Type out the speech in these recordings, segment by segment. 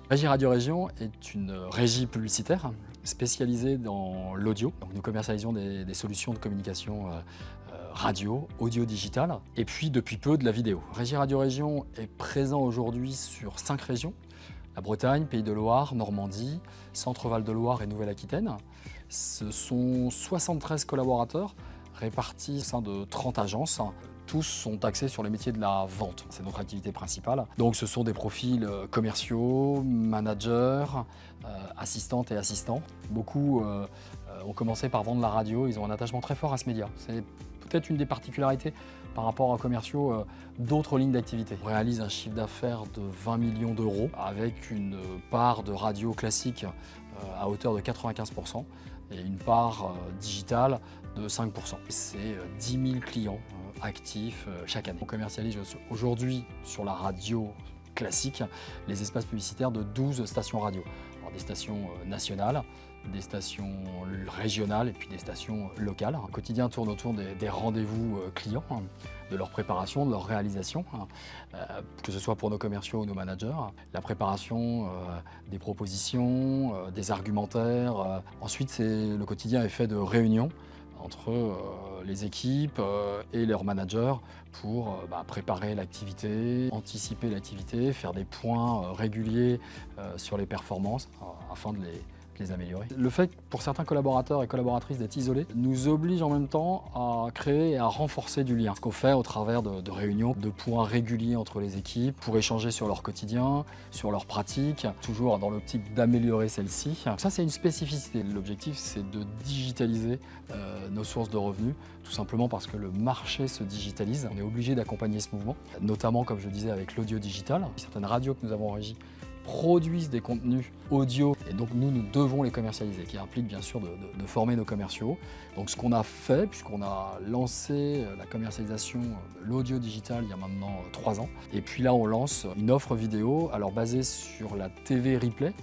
Régie Radio Région est une régie publicitaire spécialisée dans l'audio. Donc nous commercialisons des solutions de communication radio, audio, digital, et puis depuis peu de la vidéo. Régie Radio Région est présent aujourd'hui sur 5 régions. La Bretagne, Pays de Loire, Normandie, Centre-Val de Loire et Nouvelle-Aquitaine. Ce sont 73 collaborateurs répartis au sein de 30 agences. Tous sont axés sur les métiers de la vente, c'est notre activité principale. Donc ce sont des profils commerciaux, managers, assistantes et assistants. Beaucoup ont commencé par vendre la radio, ils ont un attachement très fort à ce média. C'est peut-être une des particularités par rapport aux commerciaux d'autres lignes d'activité. On réalise un chiffre d'affaires de 20 millions d'euros avec une part de radio classique à hauteur de 95% et une part digitale de 5%. C'est 10 000 clients actifs chaque année. On commercialise aujourd'hui sur la radio classique les espaces publicitaires de 12 stations radio. Alors des stations nationales, des stations régionales et puis des stations locales. Le quotidien tourne autour des rendez-vous clients, de leur préparation, de leur réalisation, que ce soit pour nos commerciaux ou nos managers. La préparation des propositions, des argumentaires. Ensuite, le quotidien est fait de réunions entre les équipes et leurs managers pour préparer l'activité, anticiper l'activité, faire des points réguliers sur les performances afin de les améliorer. Le fait pour certains collaborateurs et collaboratrices d'être isolés nous oblige en même temps à créer et à renforcer du lien. Ce qu'on fait au travers de réunions, de points réguliers entre les équipes pour échanger sur leur quotidien, sur leurs pratiques, toujours dans l'optique d'améliorer celle-ci. Ça, c'est une spécificité. L'objectif, c'est de digitaliser nos sources de revenus, tout simplement parce que le marché se digitalise. On est obligé d'accompagner ce mouvement, notamment, comme je disais, avec l'audio digital. Certaines radios que nous avons en régie produisent des contenus audio et donc nous devons les commercialiser, qui implique bien sûr de former nos commerciaux. Donc ce qu'on a fait, puisqu'on a lancé la commercialisation de l'audio digital il y a maintenant 3 ans, et puis là on lance une offre vidéo alors basée sur la TV replay.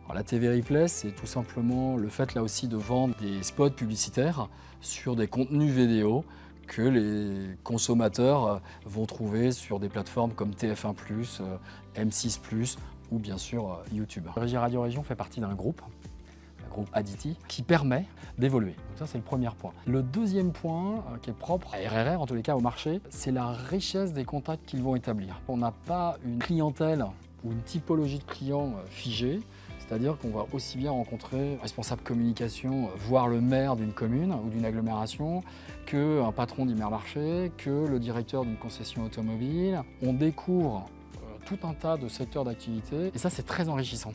Alors, la TV replay, c'est tout simplement le fait là aussi de vendre des spots publicitaires sur des contenus vidéo que les consommateurs vont trouver sur des plateformes comme TF1+, M6+, ou bien sûr YouTube. Régie Radio Région fait partie d'un groupe Aditi, qui permet d'évoluer. Donc ça, c'est le premier point. Le deuxième point, qui est propre à RRR, en tous les cas au marché, c'est la richesse des contacts qu'ils vont établir. On n'a pas une clientèle ou une typologie de clients figée, c'est-à-dire qu'on va aussi bien rencontrer un responsable communication, voire le maire d'une commune ou d'une agglomération, qu'un patron d'Hypermarché, que le directeur d'une concession automobile. On découvre tout un tas de secteurs d'activité et ça, c'est très enrichissant.